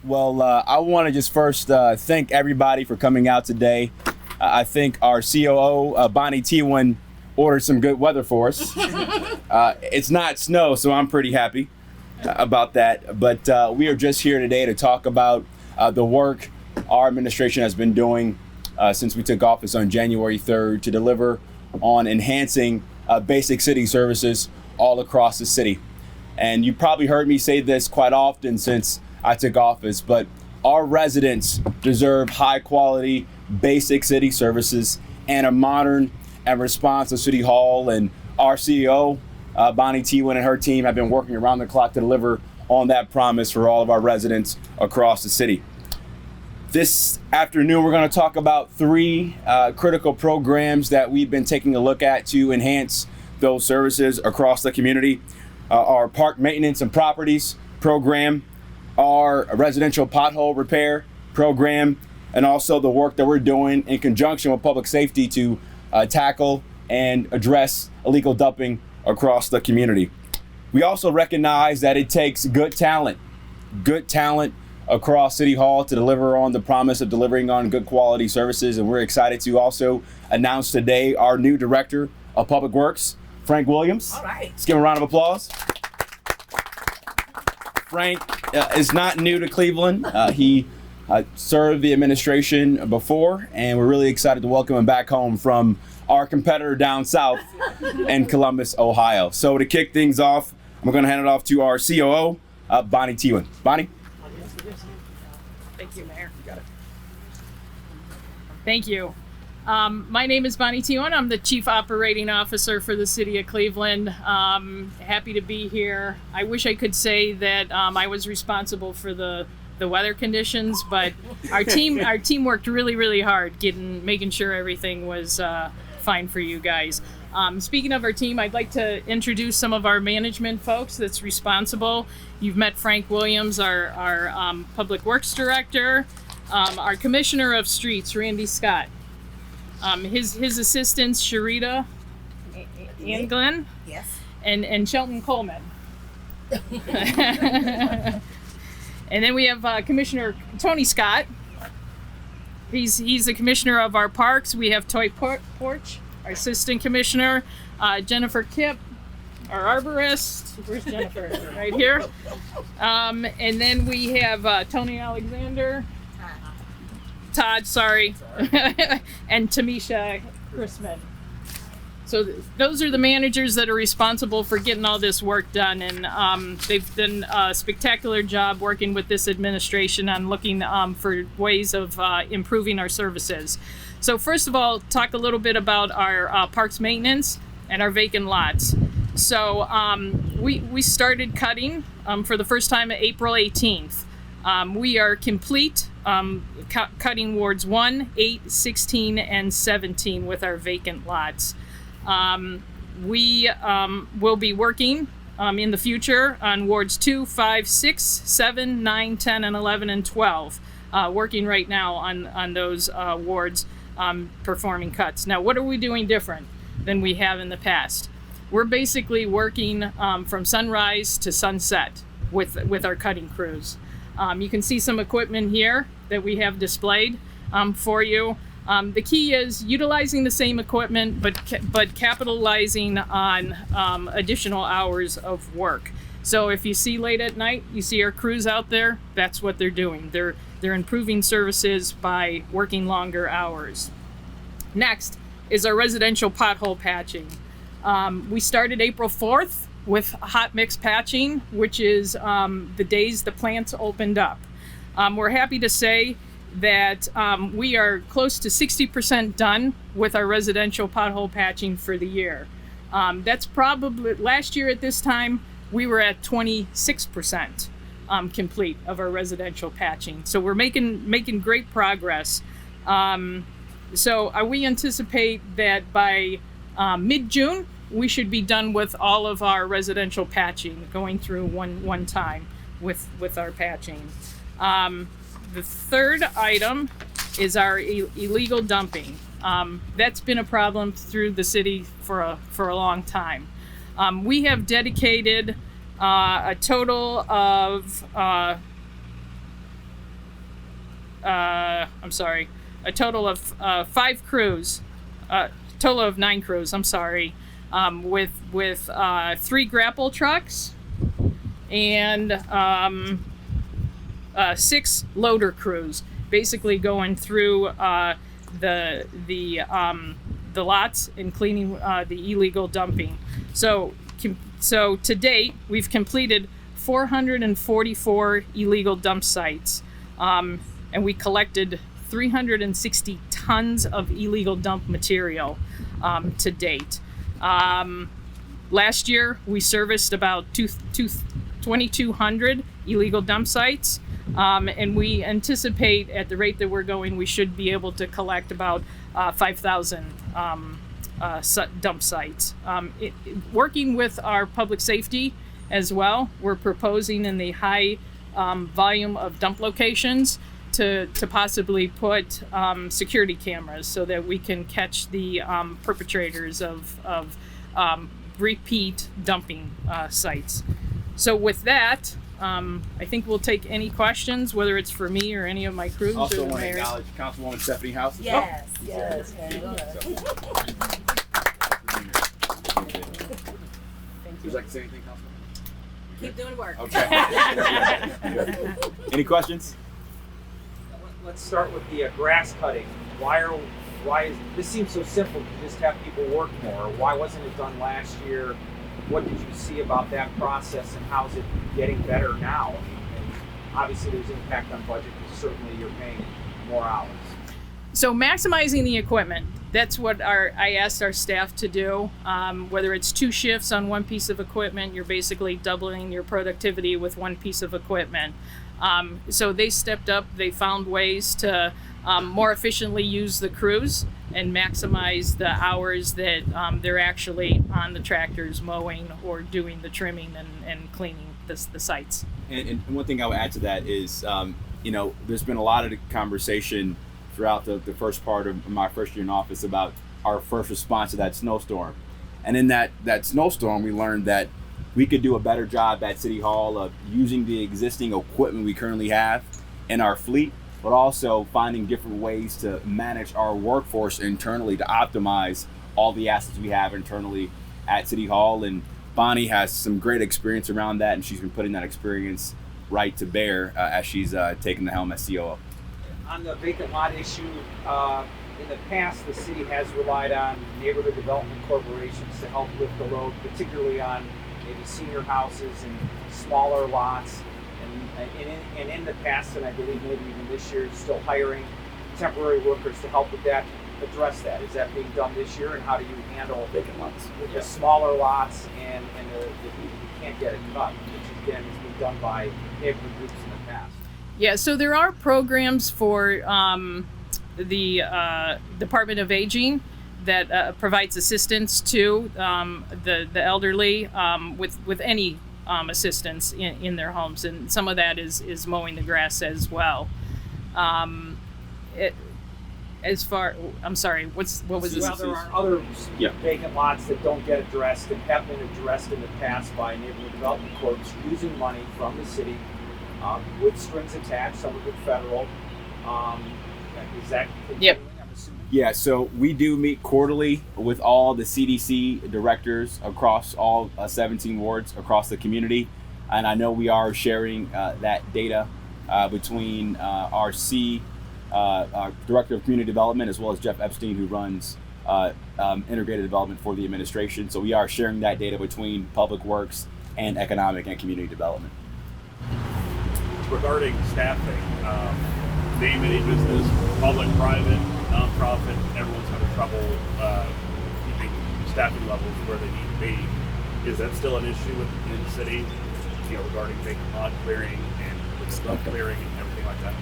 Well, I want to just first thank everybody for coming out today. I think our COO, Bonnie Teeuwen, ordered some good weather for us. It's not snow, so I'm pretty happy about that. But we are just here today to talk about the work our administration has been doing since we took office on January 3rd to deliver on enhancing basic city services all across the city. And you probably heard me say this quite often since I took office, but our residents deserve high quality basic city services and a modern and responsive city hall. And our CEO, Bonnie Teeuwen, and her team have been working around the clock to deliver on that promise for all of our residents across the city. This afternoon, we're going to talk about three critical programs that we've been taking a look at to enhance those services across the community. Our park maintenance and properties program, our residential pothole repair program, and also the work that we're doing in conjunction with public safety to tackle and address illegal dumping across the community. We also recognize that it takes good talent across City Hall to deliver on the promise of delivering on good quality services. And we're excited to also announce today our new Director of Public Works, Frank Williams. All right. Let's give him a round of applause. Frank is not new to Cleveland. He served the administration before, and we're really excited to welcome him back home from our competitor down south in Columbus, Ohio. So to kick things off, I'm going to hand it off to our COO, Bonnie Teeuwen. Bonnie? Thank you, Mayor. You got it. Thank you. My name is Bonnie Teeuwen. I'm the Chief Operating Officer for the City of Cleveland. Happy to be here. I wish I could say that I was responsible for the weather conditions, but our team worked really hard making sure everything was fine for you guys. Speaking of our team, I'd like to introduce some of our management folks that's responsible. You've met Frank Williams, our Public Works Director, our Commissioner of Streets, Randy Scott. His assistants, Sharita Anglin, Yes. and Shelton Coleman. And then we have Commissioner Tony Scott. He's the commissioner of our parks. We have Toy Porch, our assistant commissioner. Jennifer Kipp, our arborist. Where's Jennifer? Right here. And then we have Tony Alexander. Todd, sorry, and Tamisha Chrisman. So those are the managers that are responsible for getting all this work done, and they've done a spectacular job working with this administration on looking for ways of improving our services. So first of all, talk a little bit about our parks maintenance and our vacant lots. So we started cutting for the first time April 18th. We are complete cutting wards 1, 8, 16, and 17 with our vacant lots. We will be working in the future on wards 2, 5, 6, 7, 9, 10, and 11, and 12. Working right now on those wards, performing cuts. Now, what are we doing different than we have in the past? We're basically working from sunrise to sunset with our cutting crews. You can see some equipment here that we have displayed for you. The key is utilizing the same equipment, but capitalizing on additional hours of work. So if you see late at night, you see our crews out there, that's what they're doing. They're improving services by working longer hours. Next is our residential pothole patching. We started April 4th. With hot mix patching, which is the days the plants opened up. We're happy to say that we are close to 60% done with our residential pothole patching for the year. That's probably, last year at this time, we were at 26% complete of our residential patching. So we're making great progress. So we anticipate that by mid-June, we should be done with all of our residential patching, going through one time with our patching. The third item is our illegal dumping. That's been a problem through the city for a long time. We have dedicated a total of 1,200 a total of 5 crews, total of 9 crews. I'm sorry, with 3 grapple trucks and 6 loader crews, basically going through the lots and cleaning the illegal dumping. So to date, we've completed 444 illegal dump sites, and we collected 360 tons of illegal dump material to date. Last year, we serviced about 2,200 illegal dump sites, and we anticipate at the rate that we're going, we should be able to collect about 5,000 dump sites. Working with our public safety as well, we're proposing in the high volume of dump locations to possibly put security cameras so that we can catch the perpetrators of repeat dumping sites. So with that, I think we'll take any questions, whether it's for me or any of my crews. Also or the want to mayors. acknowledge Councilwoman Stephanie House. Yes, yes. Thank Would you like to say anything, Councilwoman? Keep doing work. Okay. Any questions? Let's start with the grass cutting. Why is this seems so simple to just have people work more? Why wasn't it done last year? What did you see about that process, and how's it getting better now? And obviously, there's impact on budget because certainly you're paying more hours. So maximizing the equipment, that's what I asked our staff to do. Whether it's 2 shifts on one piece of equipment, you're basically doubling your productivity with one piece of equipment. So they stepped up, they found ways to more efficiently use the crews and maximize the hours that they're actually on the tractors mowing or doing the trimming and cleaning the sites. And one thing I would add to that is, there's been a lot of conversation throughout the first part of my first year in office about our first response to that snowstorm. And in that snowstorm, we learned that we could do a better job at City Hall of using the existing equipment we currently have in our fleet, but also finding different ways to manage our workforce internally to optimize all the assets we have internally at City Hall. And Bonnie has some great experience around that, and she's been putting that experience right to bear as she's taking the helm as COO. On the vacant lot issue, in the past, the city has relied on neighborhood development corporations to help lift the load, particularly on maybe senior houses and smaller lots. And in the past, and I believe maybe even this year, still hiring temporary workers to help with that, address that. Is that being done this year, and how do you handle Vacant lots. the smaller lots and the people who can't get it cut, which again has been done by neighborhood groups in the past? Yeah, so there are programs for the Department of Aging that provides assistance to the elderly with any assistance in their homes, and some of that is mowing the grass as well. I'm sorry, what was this? Well, there are other vacant lots that don't get addressed and have been addressed in the past by neighborhood development corps using money from the city with strings attached, some of it federal. Is that continuing? Yep. I'm assuming. Yeah, so we do meet quarterly with all the CDC directors across all 17 wards across the community. And I know we are sharing that data between our Director of Community Development, as well as Jeff Epstein, who runs integrated development for the administration. So we are sharing that data between Public Works and Economic and Community Development. Regarding staffing, name any business, public, private, nonprofit, everyone's having trouble keeping staffing levels where they need to be. Is that still an issue in the city, regarding vacant lot clearing and dump clearing and everything like that?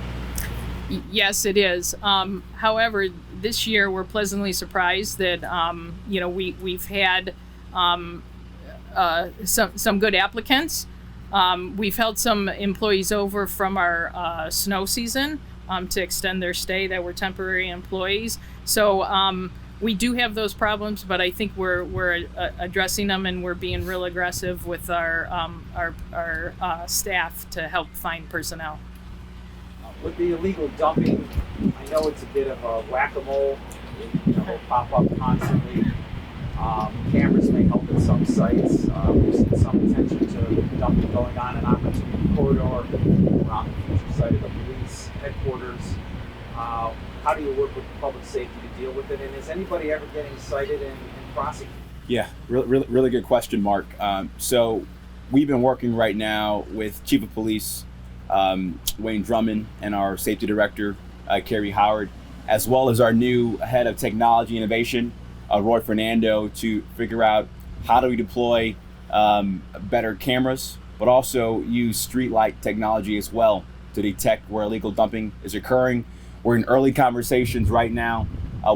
Yes, it is. However, this year we're pleasantly surprised that we've had some good applicants. We've held some employees over from our snow season to extend their stay that were temporary employees. So we do have those problems, but I think we're addressing them, and we're being real aggressive with our staff to help find personnel. With the illegal dumping, I know it's a bit of a whack-a-mole. It'll pop up constantly. Cameras may help at some sites. We've seen some attention to dumping going on in Opportunity Corridor around the future site of the police headquarters. How do you work with public safety to deal with it? And is anybody ever getting cited and prosecuted? Yeah, really good question, Mark. So we've been working right now with Chief of Police Wayne Drummond and our Safety Director Carrie Howard, as well as our new Head of Technology Innovation, Roy Fernando, to figure out how do we deploy better cameras, but also use street light technology as well to detect where illegal dumping is occurring. We're in early conversations right now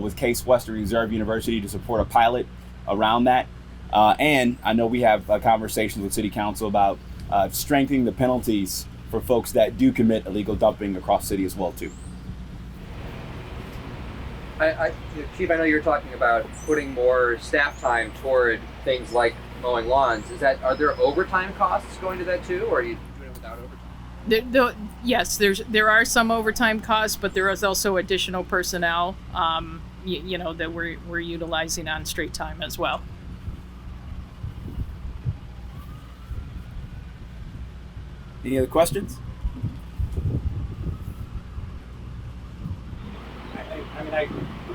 with Case Western Reserve University to support a pilot around that. And I know we have conversations with City Council about strengthening the penalties for folks that do commit illegal dumping across the city as well too. Chief, I know you're talking about putting more staff time toward things like mowing lawns. Are there overtime costs going to that too, or are you doing it without overtime? Yes, there are some overtime costs, but there is also additional personnel, that we're utilizing on straight time as well. Any other questions? I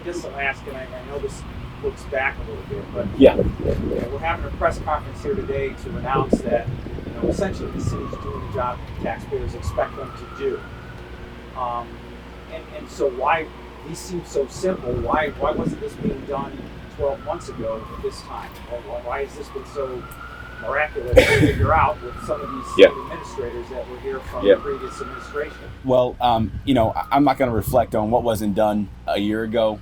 guess I'll ask, and I know this looks back a little bit, but Yeah. We're having a press conference here today to announce that essentially the city's doing the job taxpayers expect them to do. And so why these seem so simple? Why wasn't this being done 12 months ago at this time? Why has this been so miraculous to figure out with some of these city administrators that were here from the previous administration? Well, I'm not going to reflect on what wasn't done a year ago.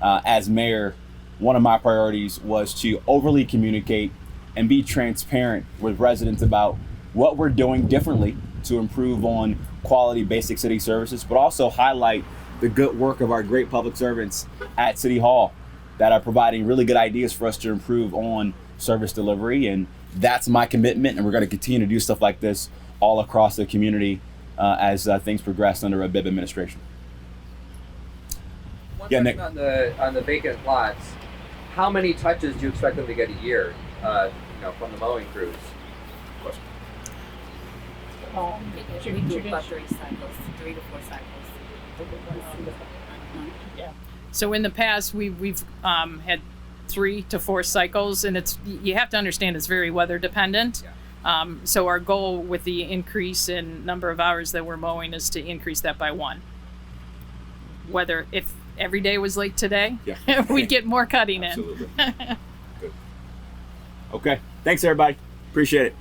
As mayor, one of my priorities was to overly communicate and be transparent with residents about what we're doing differently to improve on quality basic city services, but also highlight the good work of our great public servants at City Hall that are providing really good ideas for us to improve on service delivery. And that's my commitment, and we're going to continue to do stuff like this all across the community as things progress under a Bibb administration. One question on the vacant lots. How many touches do you expect them to get a year? From the mowing crews. We do about 3 cycles, 3 to 4 cycles. Yeah. So in the past, we've had 3 to 4 cycles, and you have to understand it's very weather dependent. Yeah. So our goal with the increase in number of hours that we're mowing is to increase that by 1. Whether if every day was like today, we'd get more cutting Absolutely. Good. Okay. Thanks, everybody. Appreciate it.